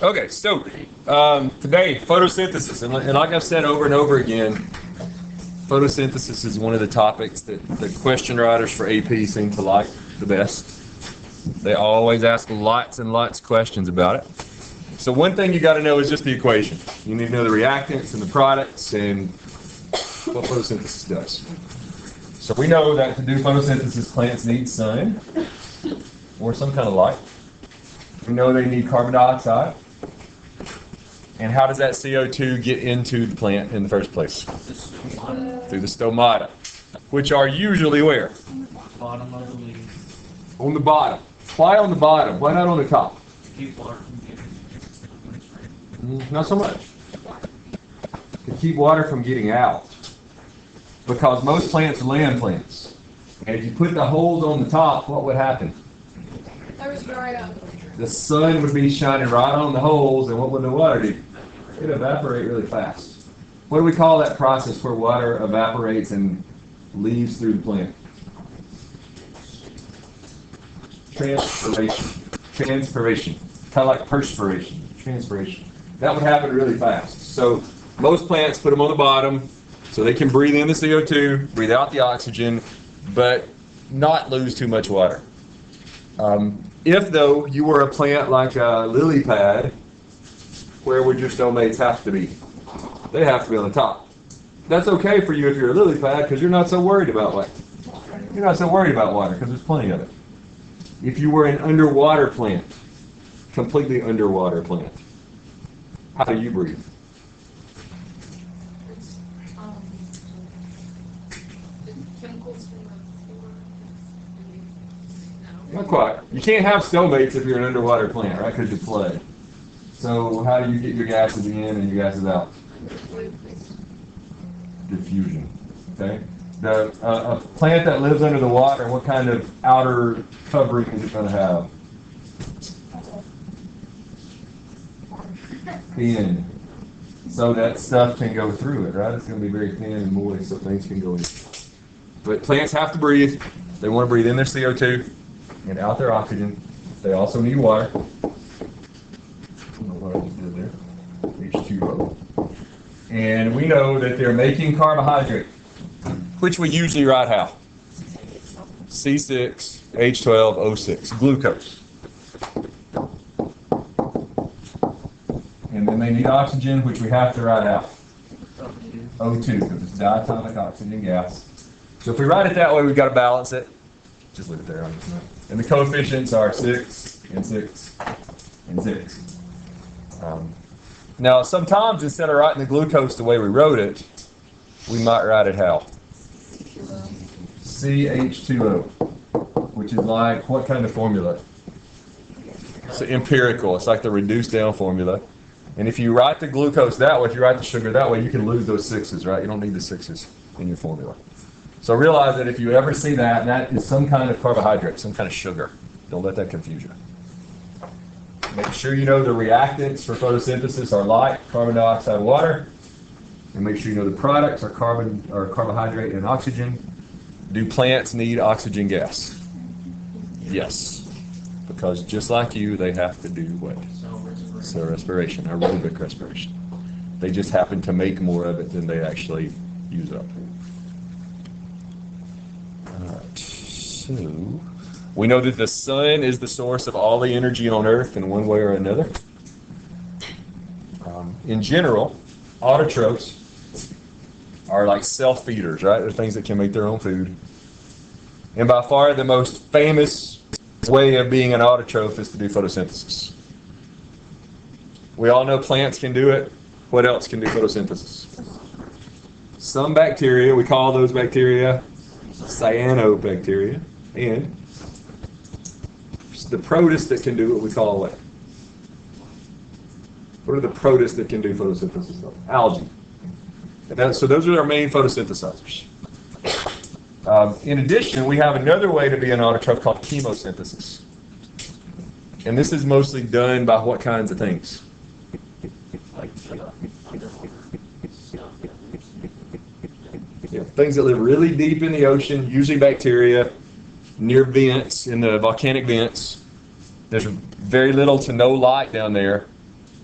Okay, so today, photosynthesis, and like I've said over and over again, photosynthesis is one of the topics that the question writers for AP seem to like the best. They always ask lots and lots of questions about it. So one thing you got to know is just the equation. You need to know the reactants and the products and what photosynthesis does. So we know that to do photosynthesis, plants need sun or some kind of light. We know they need carbon dioxide. And how does that CO2 get into the plant in the first place? Through the stomata, which are usually where? Bottom of the leaf. On the bottom. Why on the bottom? Why not on the top? Keep water from getting. Not so much. To keep water from getting out. Because most plants are land plants. And if you put the holes on the top, what would happen? That was dry up. The sun would be shining right on the holes, and what would the water do? It'd evaporate really fast. What do we call that process where water evaporates and leaves through the plant? Transpiration. Transpiration. Kind of like perspiration. Transpiration. That would happen really fast. So most plants put them on the bottom so they can breathe in the CO2, breathe out the oxygen, but not lose too much water. If, though, you were a plant like a lily pad, where would your stomates have to be? They have to be on the top. That's okay for you if you're a lily pad because you're not so worried about water. You're not so worried about water because there's plenty of it. If you were an underwater plant, completely underwater plant, how do you breathe? Not quite. You can't have stomates if you're an underwater plant, right? Because you flood. So how do you get your gases in and your gases out? Diffusion. Okay. A plant that lives under the water, what kind of outer covering is it going to have? Thin. So that stuff can go through it, right? It's going to be very thin and moist, so things can go in. But plants have to breathe. They want to breathe in their CO2 and out their oxygen. They also need water. I don't know what I just did there. H2O. And we know that they're making carbohydrate, which we usually write how? C6H12O6, glucose. And then they need oxygen, which we have to write out. O2, because it's diatomic oxygen gas. So if we write it that way, we've got to balance it. Just leave it there. And the coefficients are 6 and 6 and 6. Now, sometimes instead of writing the glucose the way we wrote it, we might write it how? CH2O, which is like what kind of formula? It's empirical. It's like the reduced down formula. And if you write the glucose that way, if you write the sugar that way, you can lose those 6's, right? You don't need the 6's in your formula. So realize that if you ever see that, that is some kind of carbohydrate, some kind of sugar. Don't let that confuse you. Make sure you know the reactants for photosynthesis are light, carbon dioxide, water. And make sure you know the products are carbohydrate and oxygen. Do plants need oxygen gas? Yes. Because just like you, they have to do what? Cell respiration, aerobic respiration. They just happen to make more of it than they actually use up. Alright, so we know that the sun is the source of all the energy on Earth in one way or another. In general, autotrophs are like self-feeders, right? They're things that can make their own food. And by far the most famous way of being an autotroph is to do photosynthesis. We all know plants can do it. What else can do photosynthesis? Some bacteria, we call those bacteria cyanobacteria, and the protists that can do it we call what? What are the protists that can do photosynthesis? Algae. So those are our main photosynthesizers. In addition, we have another way to be an autotroph called chemosynthesis. And this is mostly done by what kinds of things? Things that live really deep in the ocean, usually bacteria, near vents, in the volcanic vents. There's very little to no light down there.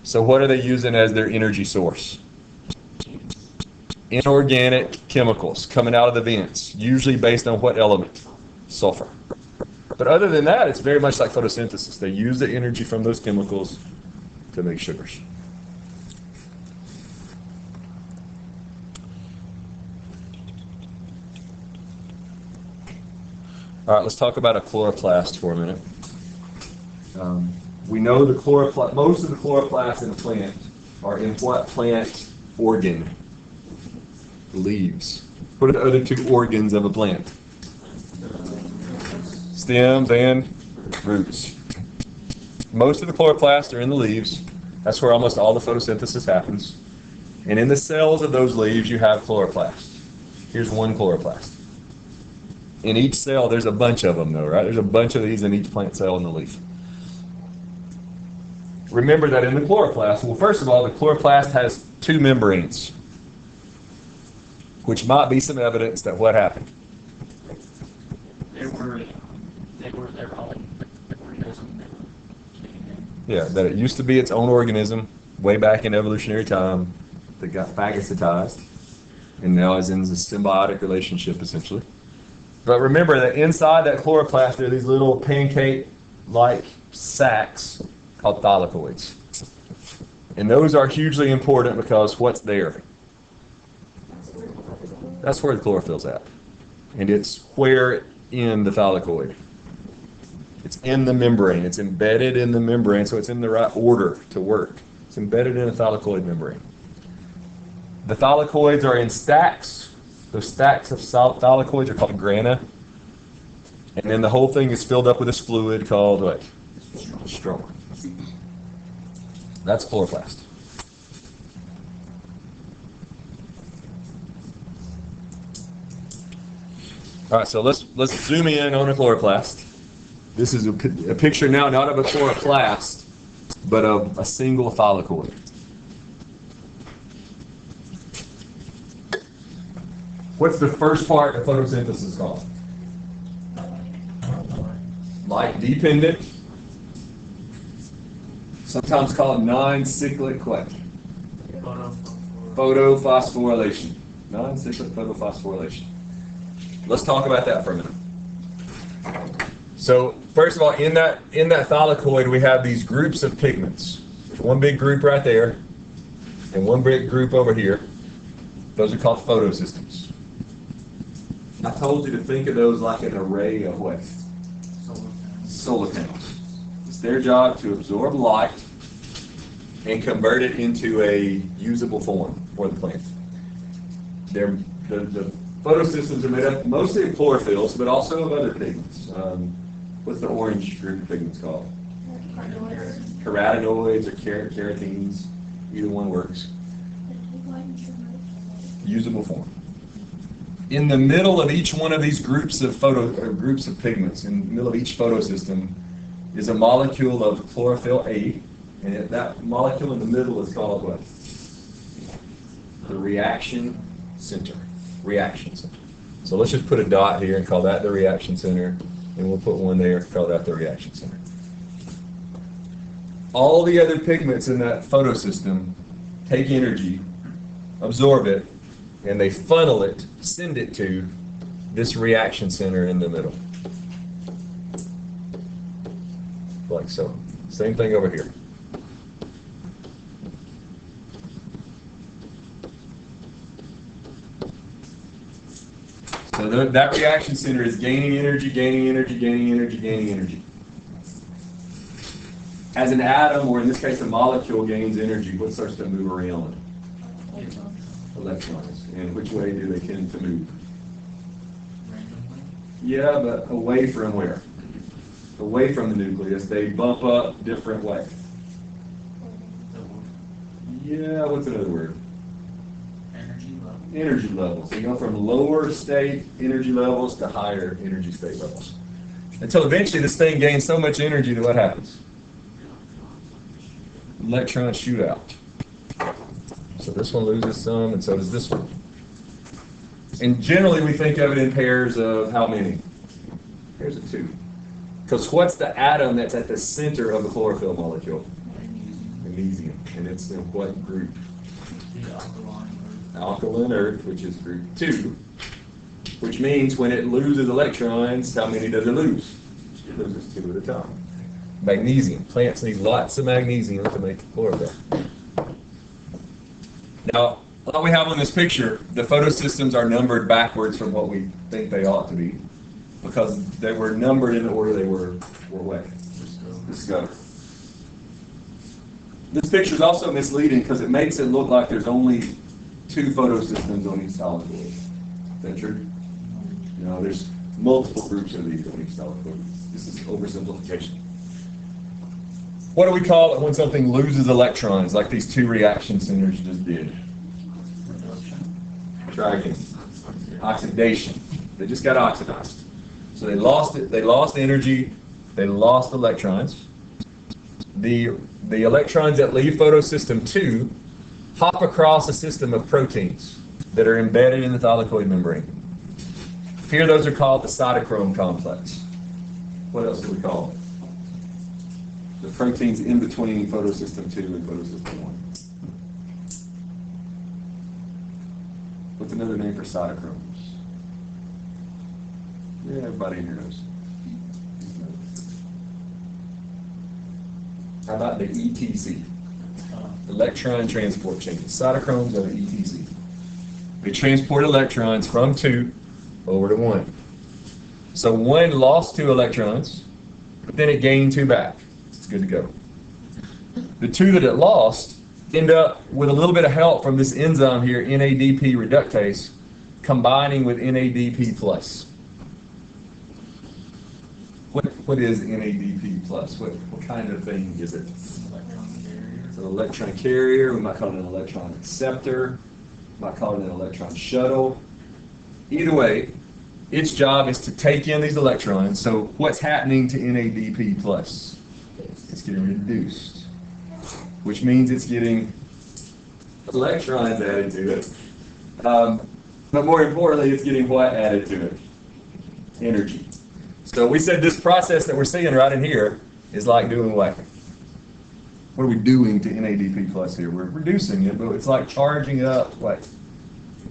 So what are they using as their energy source? Inorganic chemicals coming out of the vents, usually based on what element? Sulfur. But other than that, it's very much like photosynthesis. They use the energy from those chemicals to make sugars. All right, let's talk about a chloroplast for a minute. We know the chloroplast, most of the chloroplasts in a plant are in what plant organ? The leaves. What are the other two organs of a plant? Stems and roots. Most of the chloroplasts are in the leaves. That's where almost all the photosynthesis happens. And in the cells of those leaves, you have chloroplasts. Here's one chloroplast. In each cell, there's a bunch of them, though, right? There's a bunch of these in each plant cell in the leaf. Remember that in the chloroplast, well, first of all, the chloroplast has two membranes, which might be some evidence that what happened? They were their own organism. Yeah, that it used to be its own organism way back in evolutionary time that got phagocytized and now is in a symbiotic relationship, essentially. But remember that inside that chloroplast, there are these little pancake-like sacs called thylakoids. And those are hugely important because what's there? That's where the chlorophyll's at. And it's where in the thylakoid? It's in the membrane. It's embedded in the membrane, so it's in the right order to work. It's embedded in a thylakoid membrane. The thylakoids are in stacks. Those stacks of thylakoids are called grana. And then the whole thing is filled up with this fluid called what? Stroma. That's chloroplast. All right, so let's zoom in on a chloroplast. This is a picture now not of a chloroplast, but of a single thylakoid. What's the first part of photosynthesis called? Light-dependent, sometimes called non-cyclic what? Photophosphorylation. Non-cyclic photophosphorylation. Let's talk about that for a minute. So, first of all, in that thylakoid, we have these groups of pigments. There's one big group right there, and one big group over here. Those are called photosystems. I told you to think of those like an array of what? Solar panels. It's their job to absorb light and convert it into a usable form for the plant. The photosystems are made up mostly of chlorophylls, but also of other pigments. What's the orange group of pigments called? Carotenoids or carotenes. Either one works. Usable form. In the middle of each one of these groups of pigments, in the middle of each photosystem, is a molecule of chlorophyll A, and that molecule in the middle is called what? The reaction center. Reaction center. So let's just put a dot here and call that the reaction center, and we'll put one there and call that the reaction center. All the other pigments in that photosystem take energy, absorb it, and they funnel it, send it to this reaction center in the middle. Like so. Same thing over here. So that reaction center is gaining energy, gaining energy, gaining energy, gaining energy. As an atom, or in this case a molecule, gains energy, what starts to move around? Electrons. And which way do they tend to move? Yeah, but away from where? Away from the nucleus. They bump up different ways. Yeah, what's another word? Energy level. Energy levels. So you go from lower state energy levels to higher energy state levels. Until eventually this thing gains so much energy that what happens? Electrons shoot out. So this one loses some, and so does this one. And generally we think of it in pairs of how many? Pairs of two. Because what's the atom that's at the center of the chlorophyll molecule? magnesium, and it's in what group? The alkaline Alkaline earth, which is group 2, which means when it loses electrons, how many does it lose? It loses 2 at a time. Magnesium. Plants need lots of magnesium to make chlorophyll. Now, like we have on this picture, the photosystems are numbered backwards from what we think they ought to be, because they were numbered in the order they were what? Discovered. This picture is also misleading because it makes it look like there's only 2 photosystems on each solid void. Is that true? No, there's multiple groups of these on each solid void. This is oversimplification. What do we call it when something loses electrons, like these 2 reaction centers just did? Try again. Oxidation. They just got oxidized. So they lost it. They lost energy. They lost electrons. The electrons that leave photosystem 2 hop across a system of proteins that are embedded in the thylakoid membrane. Here, those are called the cytochrome complex. What else do we call it? The proteins in between photosystem 2 and photosystem 1. What's another name for cytochromes? Yeah, everybody here knows. How about the ETC? Electron transport chain. Cytochromes are the ETC. They transport electrons from 2 over to 1. So 1 lost 2 electrons, but then it gained 2 back. It's good to go. The 2 that it lost end up with a little bit of help from this enzyme here, NADP reductase, combining with NADP plus. What is NADP plus? What kind of thing is it? electron carrier. It's an electron carrier. We might call it an electron acceptor. We might call it an electron shuttle. Either way, its job is to take in these electrons. So what's happening to NADP plus? It's getting reduced, which means it's getting electrons added to it. But more importantly, it's getting what added to it? Energy. So we said this process that we're seeing right in here is like doing what? What are we doing to NADP plus here? We're reducing it, but it's like charging up what?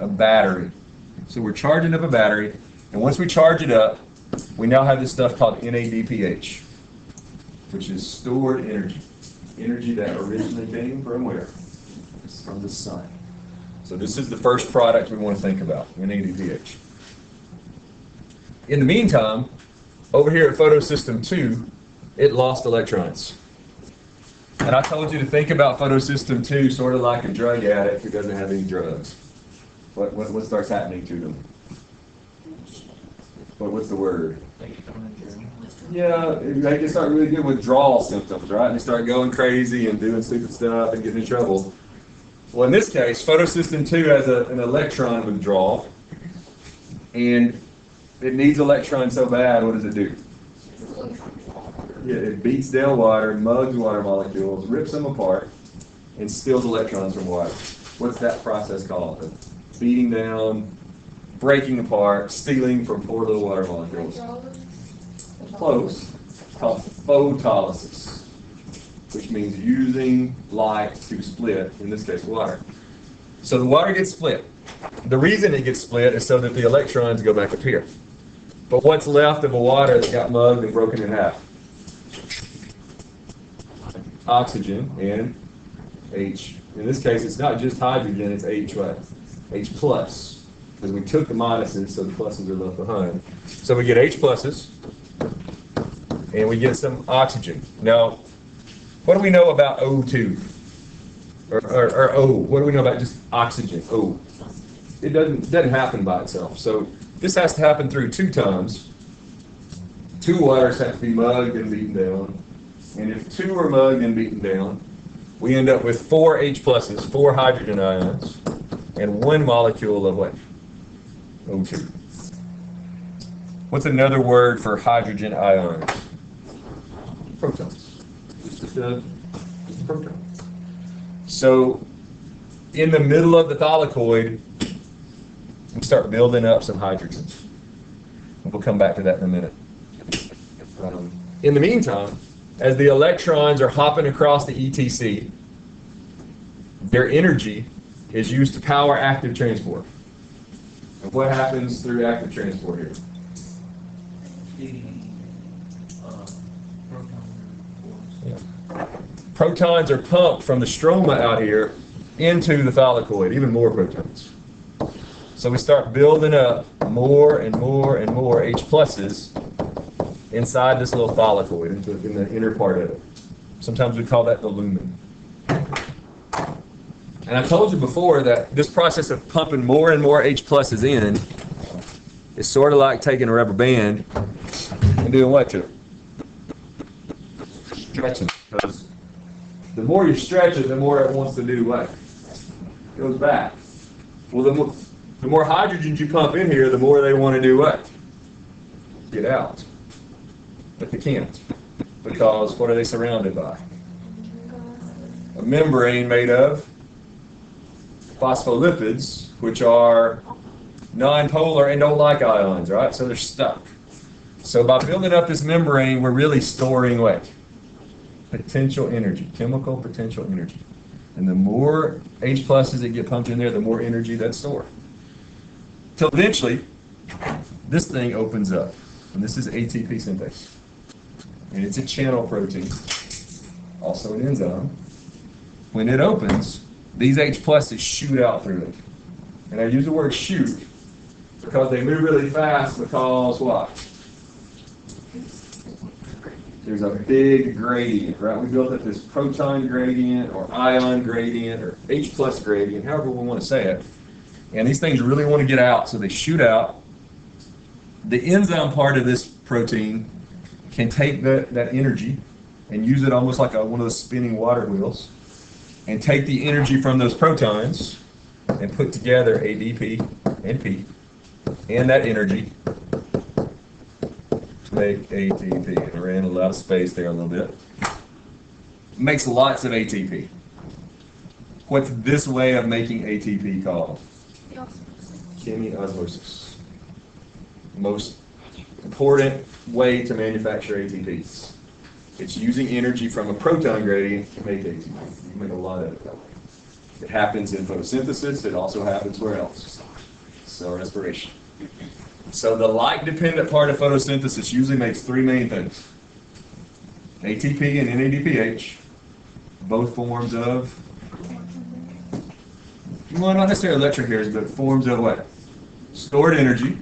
A battery. So we're charging up a battery, and once we charge it up, we now have this stuff called NADPH, which is stored energy. Energy that originally came from where? It's from the sun. So this is the first product we want to think about, NADPH. In the meantime, over here at photosystem 2, it lost electrons. And I told you to think about photosystem 2 sort of like a drug addict who doesn't have any drugs. What starts happening to them? What's the word? Yeah, they can start really good withdrawal symptoms, right? And they start going crazy and doing stupid stuff and getting in trouble. Well, in this case, photosystem 2 has an electron withdrawal, and it needs electrons so bad, what does it do? Yeah, it beats down water, mugs water molecules, rips them apart, and steals electrons from water. What's that process called? Beating down, breaking apart, stealing from poor little water molecules. Close. It's called photolysis, which means using light to split, in this case, water. So the water gets split. The reason it gets split is so that the electrons go back up here. But what's left of a water that got mugged and broken in half? Oxygen and H. In this case, it's not just hydrogen, it's H what? H plus. Because we took the minuses, so the pluses are left behind. So we get H pluses, and we get some oxygen. Now, what do we know about O2? Or O? What do we know about just oxygen? O. It doesn't happen by itself. So this has to happen through 2 times. 2 waters have to be mugged and beaten down. And if 2 are mugged and beaten down, we end up with 4 H pluses, 4 hydrogen ions, and 1 molecule of what? O2. What's another word for hydrogen ions? Protons. Just a proton. So in the middle of the thylakoid, we start building up some hydrogens. We'll come back to that in a minute. In the meantime, as the electrons are hopping across the ETC, their energy is used to power active transport. And what happens through active transport here? The proton force. Protons are pumped from the stroma out here into the thylakoid, even more protons. So we start building up more and more and more H pluses inside this little thylakoid, in the inner part of it. Sometimes we call that the lumen. And I told you before that this process of pumping more and more H pluses in is sort of like taking a rubber band and doing what to it? Stretching it. Because the more you stretch it, the more it wants to do what? It goes back. Well, the more hydrogens you pump in here, the more they want to do what? Get out. But they can't. Because what are they surrounded by? A membrane made of phospholipids, which are nonpolar and don't like ions, right? So they're stuck. So by building up this membrane, we're really storing what? Potential energy, chemical potential energy. And the more H pluses that get pumped in there, the more energy that's stored. Till eventually, this thing opens up. And this is ATP synthase. And it's a channel protein, also an enzyme. When it opens, these H pluses shoot out through it. And I use the word shoot because they move really fast because what? There's a big gradient, right? We built up this proton gradient or ion gradient or H plus gradient, however we want to say it. And these things really want to get out, so they shoot out. The enzyme part of this protein can take that energy and use it almost like one of those spinning water wheels and take the energy from those protons and put together ADP and P and that energy to make ATP. And I ran a lot of space there a little bit. Makes lots of ATP. What's this way of making ATP called? Chemiosmosis. Most important way to manufacture ATPs. It's using energy from a proton gradient to make ATP. You can make a lot of it that way. It happens in photosynthesis. It also happens where else? Cell respiration. So the light-dependent part of photosynthesis usually makes three main things. ATP and NADPH, both forms of, well, not necessarily electrocarriers, but forms of what? Stored energy.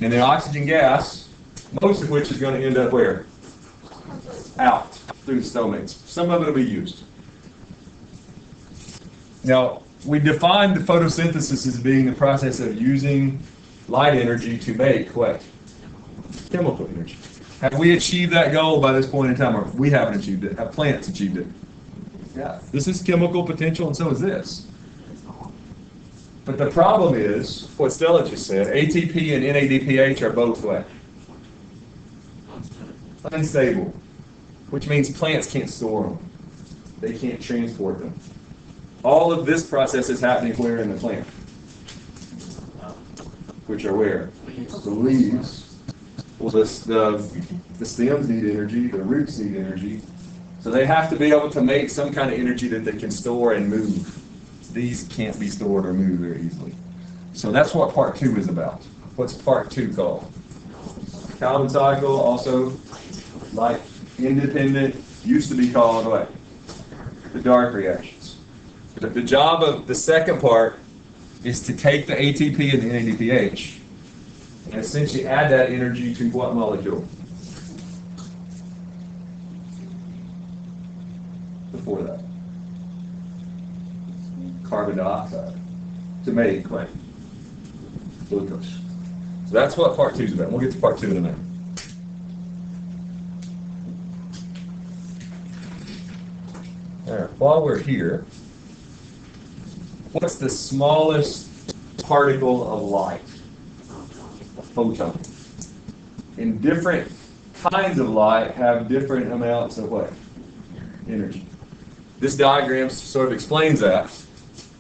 And then oxygen gas, most of which is going to end up where? Out through the stomates. Some of it will be used. Now, we define the photosynthesis as being the process of using light energy to make what? Chemical energy. Have we achieved that goal by this point in time? Or we haven't achieved it. Have plants achieved it? Yeah. This is chemical potential, and so is this. But the problem is, what Stella just said, ATP and NADPH are both what? Unstable. Which means plants can't store them. They can't transport them. All of this process is happening where in the plant? Which are where? The leaves. Well, the stems need energy, the roots need energy. So they have to be able to make some kind of energy that they can store and move. These can't be stored or moved very easily. So that's what part 2 is about. What's part 2 called? Calvin cycle, also like independent, used to be called what? The dark reactions. But the job of the second part is to take the ATP and the NADPH and essentially add that energy to what molecule? Before that. Carbon dioxide. To make what? Glucose. So that's what part 2 is about. We'll get to part 2 in a minute. All right, while we're here, what's the smallest particle of light? A photon. And different kinds of light have different amounts of what? Energy. This diagram sort of explains that.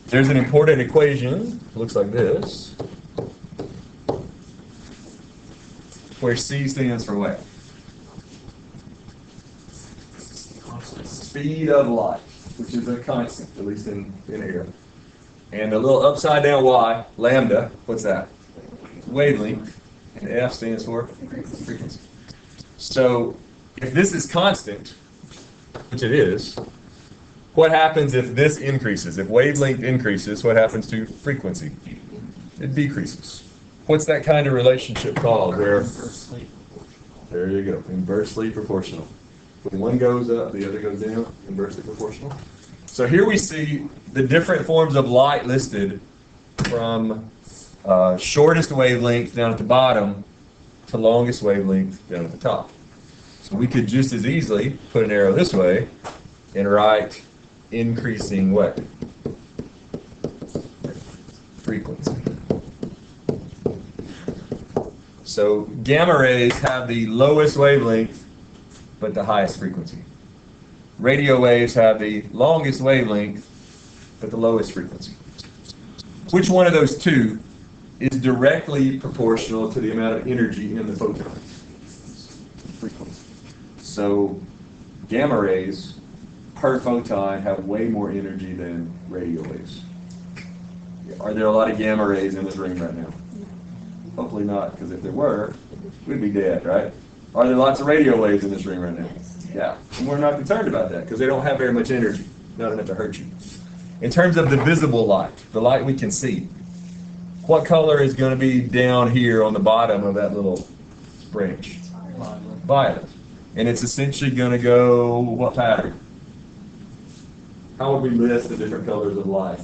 There's an important equation, looks like this, where C stands for what? Speed of light. which is a constant, at least in air. And a little upside down y, lambda, what's that? Wavelength. And F stands for frequency. So if this is constant, which it is, what happens if this increases? If wavelength increases, what happens to frequency? It decreases. What's that kind of relationship called? Where, there you go, inversely proportional. When one goes up, the other goes down, inversely proportional. So here we see the different forms of light listed from shortest wavelength down at the bottom to longest wavelength down at the top. So we could just as easily put an arrow this way and write increasing what? Frequency. So gamma rays have the lowest wavelength but the highest frequency. Radio waves have the longest wavelength but the lowest frequency. Which one of those two is directly proportional to the amount of energy in the photon? Frequency. So gamma rays per photon have way more energy than radio waves. Are there a lot of gamma rays in this ring right now? Hopefully not, because if there were, we'd be dead, right? Are there lots of radio waves in this ring right now? Yeah. And we're not concerned about that, because they don't have very much energy. Not enough to hurt you. In terms of the visible light, the light we can see, what color is going to be down here on the bottom of that little branch? Violet. And it's essentially going to go what pattern? How would we list the different colors of light?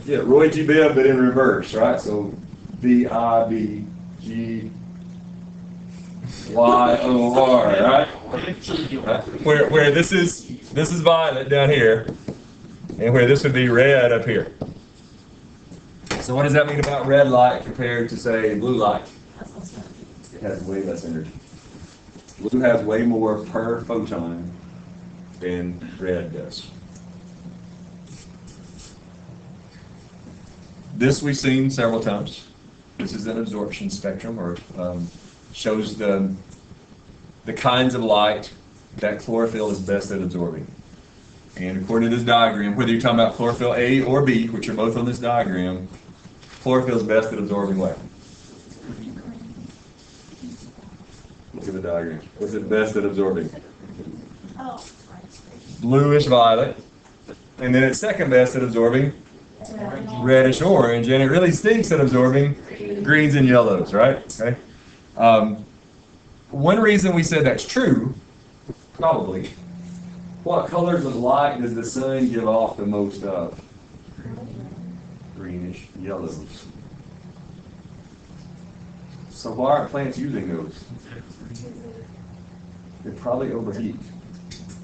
Yeah, Roy G. Biv, but in reverse, right? So VIBGYOR, right? Where this is violet down here, and where this would be red up here. So what does that mean about red light compared to, say, blue light? It has way less energy. Blue has way more per photon than red does. This we've seen several times. This is an absorption spectrum, or shows the kinds of light that chlorophyll is best at absorbing. And according to this diagram, whether you're talking about chlorophyll A or B, which are both on this diagram, chlorophyll is best at absorbing what? Look at the diagram. What's it best at absorbing? Bluish violet. And then it's second best at absorbing reddish orange, and it really stinks at absorbing greens and yellows, right? Okay. One reason we said that's true, probably, what colors of light does the sun give off the most of? Greenish yellows. So why aren't plants using those? They probably overheat.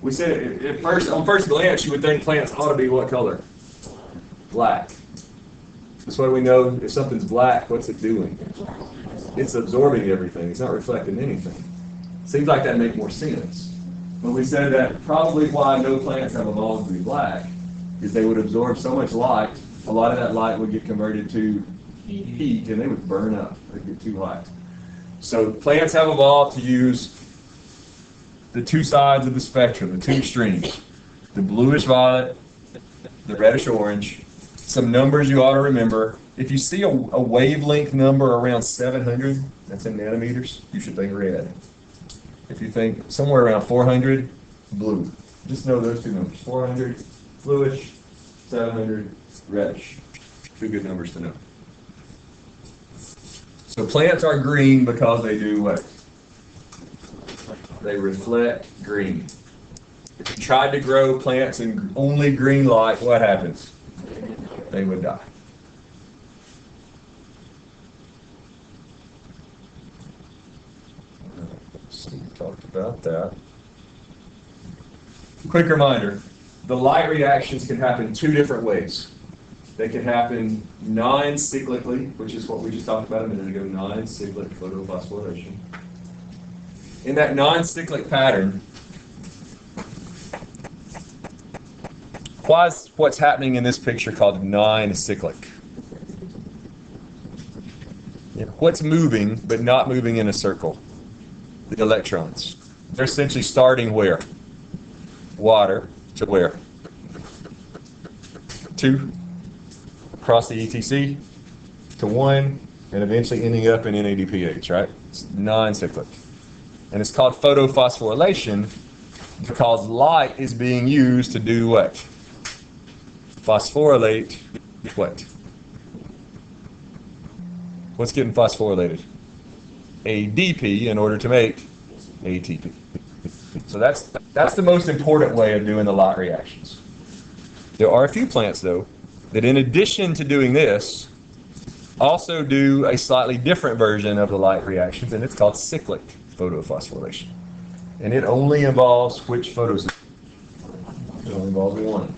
We said on first glance you would think plants ought to be what color? Black. That's why we know if something's black, what's it doing? It's absorbing everything. It's not reflecting anything. Seems like that makes more sense. But we said that probably why no plants have evolved to be black is they would absorb so much light, a lot of that light would get converted to heat and they would burn up. They'd get too hot. So plants have evolved to use the two sides of the spectrum, the two extremes, the bluish violet, the reddish orange. Some numbers you ought to remember. If you see a wavelength number around 700, that's in nanometers, you should think red. If you think somewhere around 400, blue. Just know those two numbers. 400, bluish, 700, reddish. Two good numbers to know. So plants are green because they do what? They reflect green. If you tried to grow plants in only green light, what happens? They would die. Steve talked about that. Quick reminder, the light reactions can happen two different ways. They can happen non-cyclically, which is what we just talked about a minute ago, non-cyclic photophosphorylation. In that non-cyclic pattern, why is what's happening in this picture called non-cyclic? What's moving but not moving in a circle? The electrons. They're essentially starting where? Water. to where? 2 across the ETC to 1, and eventually ending up in NADPH, right? It's non-cyclic. And it's called photophosphorylation because light is being used to do what? Phosphorylate what? What's getting phosphorylated? ADP in order to make ATP. So that's the most important way of doing the light reactions. There are a few plants, though, that in addition to doing this, also do a slightly different version of the light reactions, and it's called cyclic photophosphorylation. And it only involves which photosynthesis? It only involves one.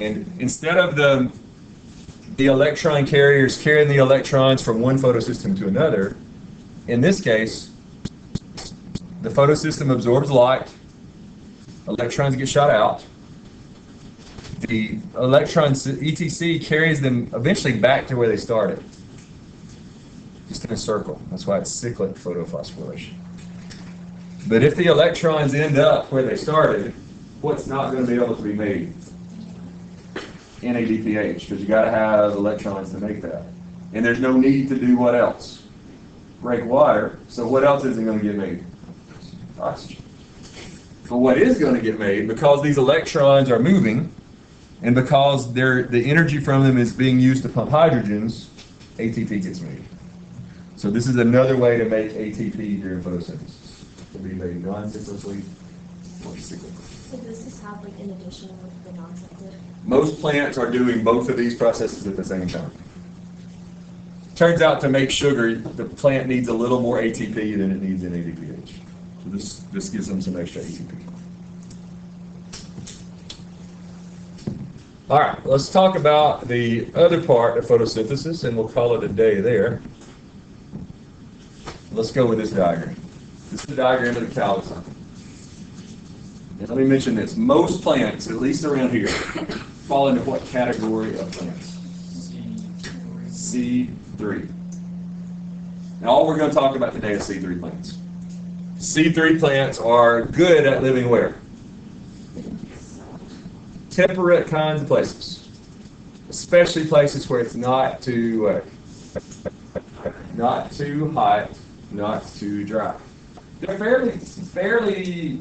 And instead of the electron carriers carrying the electrons from one photosystem to another, in this case, the photosystem absorbs light, electrons get shot out, the electrons, ETC, carries them eventually back to where they started, just in a circle. That's why it's cyclic photophosphorylation. But if the electrons end up where they started, what's not going to be able to be made? NADPH, because you got to have electrons to make that. And there's no need to do what else? Break water. So what else isn't going to get made? Oxygen. But what is going to get made, because these electrons are moving, and because the energy from them is being used to pump hydrogens, ATP gets made. So this is another way to make ATP during photosynthesis. It can be made non-cyclically or cyclically. So this is happening in addition with the non-cyclic? Most plants are doing both of these processes at the same time. Turns out to make sugar, the plant needs a little more ATP than it needs in ADPH. So this gives them some extra ATP. All right, let's talk about the other part of photosynthesis, and we'll call it a day there. Let's go with this diagram. This is the diagram of the Calvin cycle. And let me mention this. Most plants, at least around here, fall into what category of plants? C3. Now all we're going to talk about today is C3 plants. C3 plants are good at living where? Temperate kinds of places. Especially places where it's not too hot, not too dry. They're fairly,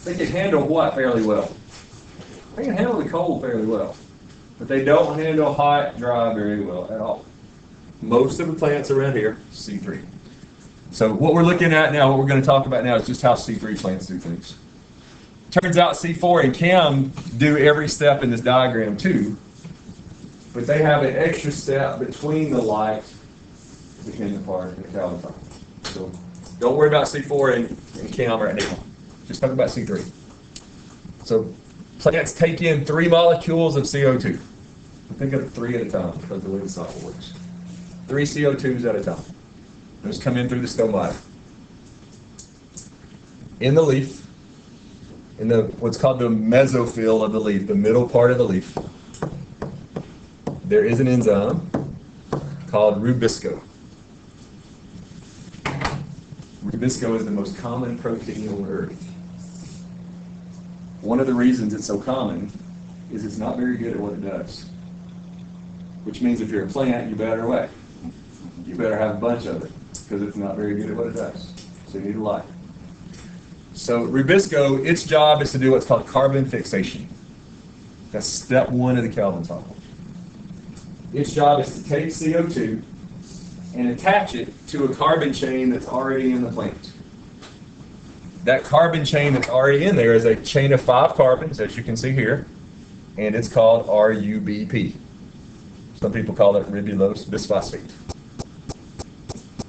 they can handle what fairly well? They can handle the cold fairly well, but they don't handle hot, dry very well at all. Most of the plants around here, C3. So what we're looking at now, what we're going to talk about now is just how C3 plants do things. Turns out C4 and CAM do every step in this diagram too, but they have an extra step between the light dependent part and the Calvin cycle. So don't worry about C4 and CAM right now. Just talk about C3. So plants take in 3 molecules of CO2. Think of 3 at a time because of the way the cycle works. 3 CO2s at a time. Those come in through the stomata. In the leaf, in the what's called the mesophyll of the leaf, the middle part of the leaf, there is an enzyme called rubisco. Rubisco is the most common protein on Earth. One of the reasons it's so common is it's not very good at what it does. Which means if you're a plant, you better what? You better have a bunch of it, because it's not very good at what it does. So you need a lot. So rubisco, its job is to do what's called carbon fixation. That's step 1 of the Calvin cycle. Its job is to take CO2 and attach it to a carbon chain that's already in the plant. That carbon chain that's already in there is a chain of 5 carbons, as you can see here, and it's called RUBP. Some people call it ribulose bisphosphate.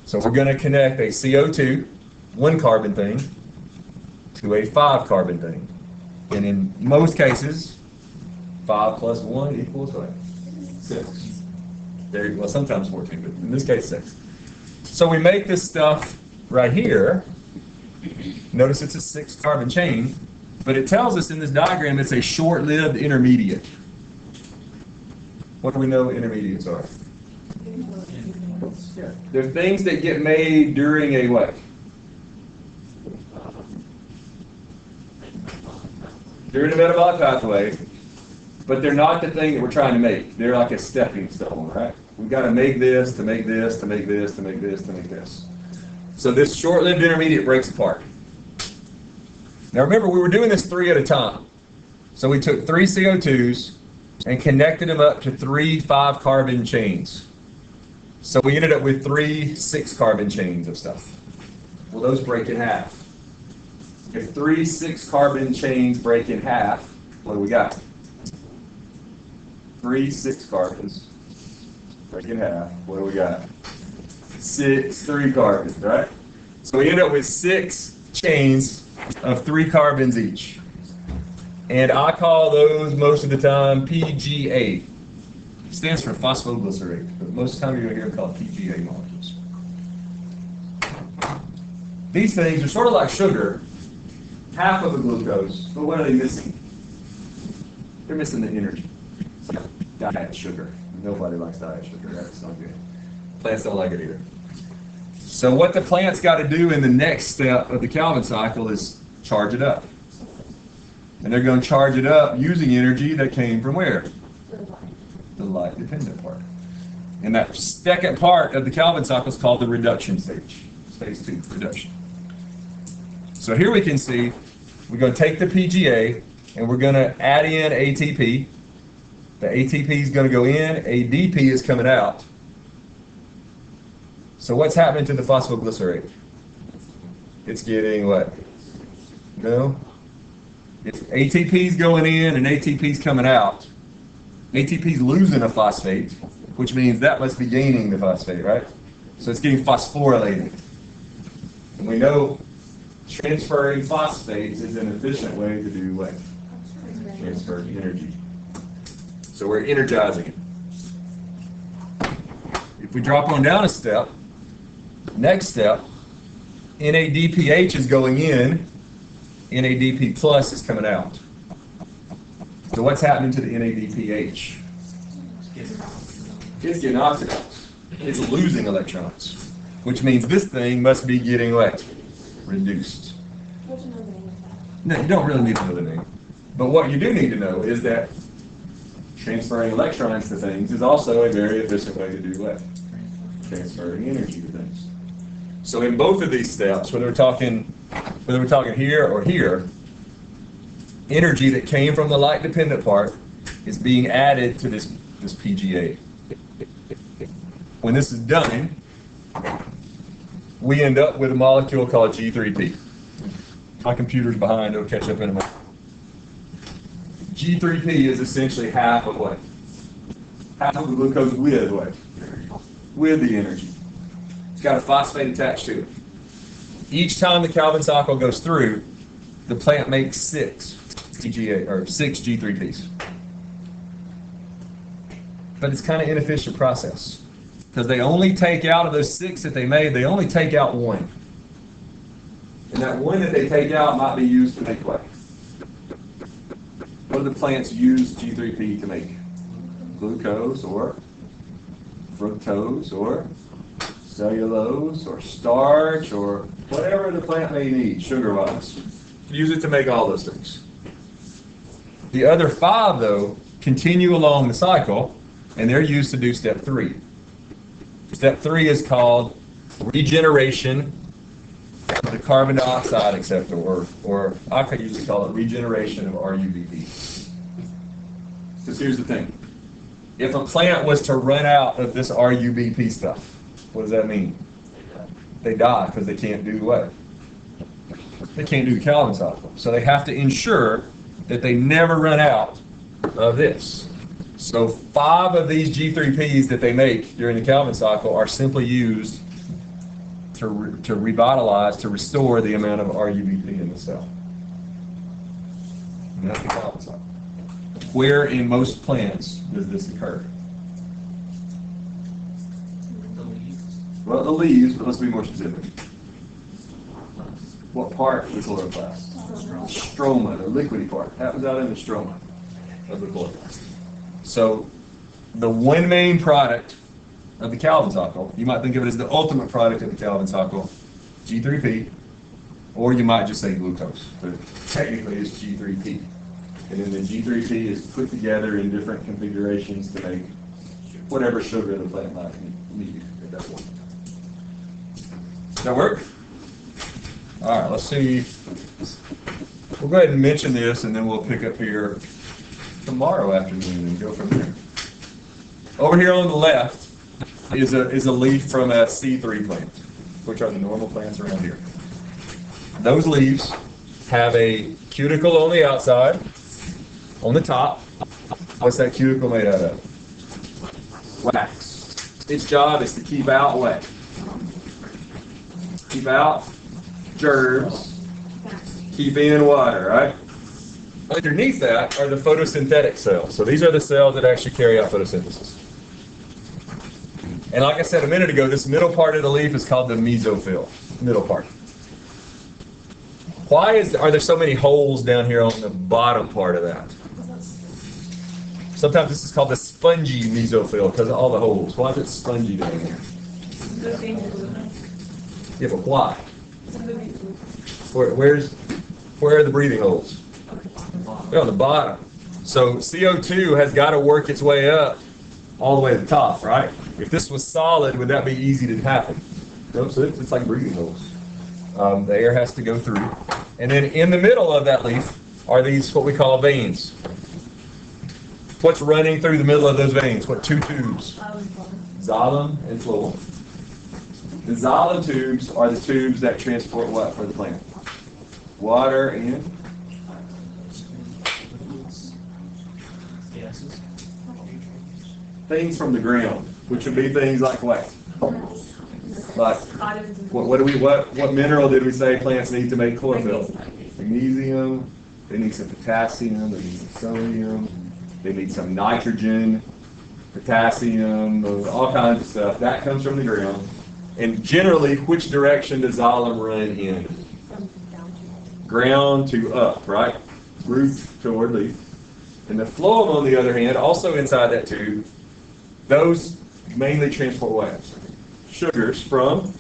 So we're going to connect a CO2, 1 carbon thing, to a 5 carbon thing. And in most cases, 5 plus 1 equals what? 6. Well, sometimes 14, but in this case 6. So we make this stuff right here. Notice it's a 6 carbon chain, but it tells us in this diagram it's a short-lived intermediate. What do we know intermediates are? They're things that get made during a what? They're in the metabolic pathway, but they're not the thing that we're trying to make. They're like a stepping stone, right? We've got to make this, to make this, to make this, to make this, to make this. So this short-lived intermediate breaks apart. Now remember, we were doing this 3 at a time. So we took 3 CO2s and connected them up to 3 5-carbon chains. So we ended up with 3 6-carbon chains of stuff. Well, those break in half. If 3 6-carbon chains break in half, what do we got? 3 6-carbons break in half. What do we got? 6 3-carbons, right? So we end up with 6 chains of 3 carbons each. And I call those most of the time PGA. It stands for phosphoglycerate, but most of the time you're going to hear them called PGA molecules. These things are sort of like sugar, half of the glucose, but what are they missing? They're missing the energy. It's like diet sugar. Nobody likes diet sugar. That's not good. Plants don't like it either. So what the plant's got to do in the next step of the Calvin cycle is charge it up. And they're going to charge it up using energy that came from where? The light-dependent part. And that second part of the Calvin cycle is called the reduction stage. Stage 2, reduction. So here we can see we're going to take the PGA and we're going to add in ATP. The ATP is going to go in, ADP is coming out. So what's happening to the phosphoglycerate? It's getting what? No? It's ATP's going in and ATP's coming out. ATP's losing a phosphate, which means that must be gaining the phosphate, right? So it's getting phosphorylated. And we know transferring phosphates is an efficient way to do what? Transfer energy. So we're energizing it. If we drop on down a step, next step, NADPH is going in, NADP plus is coming out. So what's happening to the NADPH? It's getting oxidized. It's losing electrons, which means this thing must be getting what? Reduced. What's another name of that? No, you don't really need to know the name. But what you do need to know is that transferring electrons to things is also a very efficient way to do what? Transferring energy to things. So in both of these steps, whether we're talking here or here, energy that came from the light-dependent part is being added to this PGA. When this is done, we end up with a molecule called G3P. My computer's behind, it'll catch up in a moment. G3P is essentially half of what? Half of the glucose with what? With the energy. It's got a phosphate attached to it. Each time the Calvin cycle goes through, the plant makes 6 PGA or 6 G3Ps. But it's kind of inefficient process because they only take out of those 6 that they made, they only take out 1. And that 1 that they take out might be used to make what? What do the plants use G3P to make? Glucose or fructose or cellulose or starch or whatever the plant may need, sugar-wise. Use it to make all those things. The other 5, though, continue along the cycle, and they're used to do step 3. Step 3 is called regeneration of the carbon dioxide acceptor, or I could usually call it regeneration of RUBP. Because here's the thing. If a plant was to run out of this RUBP stuff, what does that mean? They die because they can't do what? They can't do the Calvin cycle. So they have to ensure that they never run out of this. So 5 of these G3Ps that they make during the Calvin cycle are simply used to revitalize, to restore the amount of RUBP in the cell. And that's the Calvin cycle. Where in most plants does this occur? The leaves. Well, the leaves, but let's be more specific. What part of the chloroplast? Stroma, the liquidy part. Happens out in the stroma of the chloroplast. So the one main product of the Calvin cycle, you might think of it as the ultimate product of the Calvin cycle, G3P, or you might just say glucose, but technically it's G3P. And then the G3P is put together in different configurations to make whatever sugar the plant might need at that point. Does that work? All right, let's see. We'll go ahead and mention this, and then we'll pick up here tomorrow afternoon and go from there. Over here on the left is a leaf from a C3 plant, which are the normal plants around here. Those leaves have a cuticle on the outside, on the top. What's that cuticle made out of? Wax. Its job is to keep out what? Keep out germs, keep in water, right? Underneath that are the photosynthetic cells. So these are the cells that actually carry out photosynthesis. And like I said a minute ago, this middle part of the leaf is called the mesophyll, middle part. Why are there so many holes down here on the bottom part of that? Sometimes this is called the spongy mesophyll because of all the holes. Why is it spongy down here? Yeah, but why? Where are the breathing holes? They're on the bottom. So CO2 has got to work its way up all the way to the top, right? If this was solid, would that be easy to happen? No, so it's like breathing holes. The air has to go through. And then in the middle of that leaf are these, what we call veins. What's running through the middle of those veins? What two tubes? Xylem and phloem. The xylem tubes are the tubes that transport what for the plant? Water and things from the ground, which would be things like what? Like what mineral did we say plants need to make chlorophyll? Magnesium. They need some potassium. They need some sodium. They need some nitrogen, potassium, all kinds of stuff. That comes from the ground. And generally, which direction does xylem run in? Ground to up, right? Root toward leaf. And the phloem, on the other hand, also inside that tube, those mainly transport what? Sugars from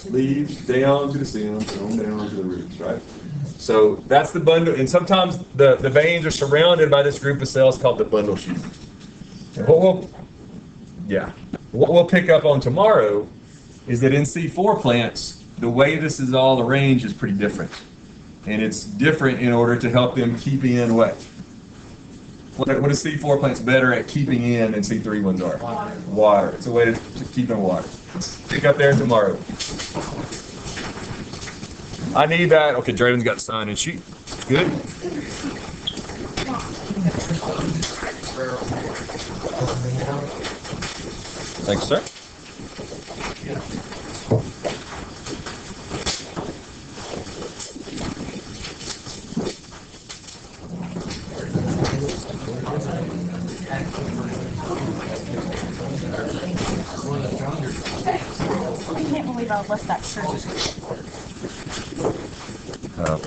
leaves down to the stems and on down to the roots, right? So that's the bundle. And sometimes the veins are surrounded by this group of cells called the bundle sheath. And what we'll pick up on tomorrow is that in C4 plants, the way this is all arranged is pretty different. And it's different in order to help them keep in what? What are C4 plants better at keeping in than C3 ones are? Water. It's a way to keep in water. Pick up there tomorrow. I need that. Okay, Draven's got the sign and sheet. Good. Thanks, sir. I can't believe I left that shirt.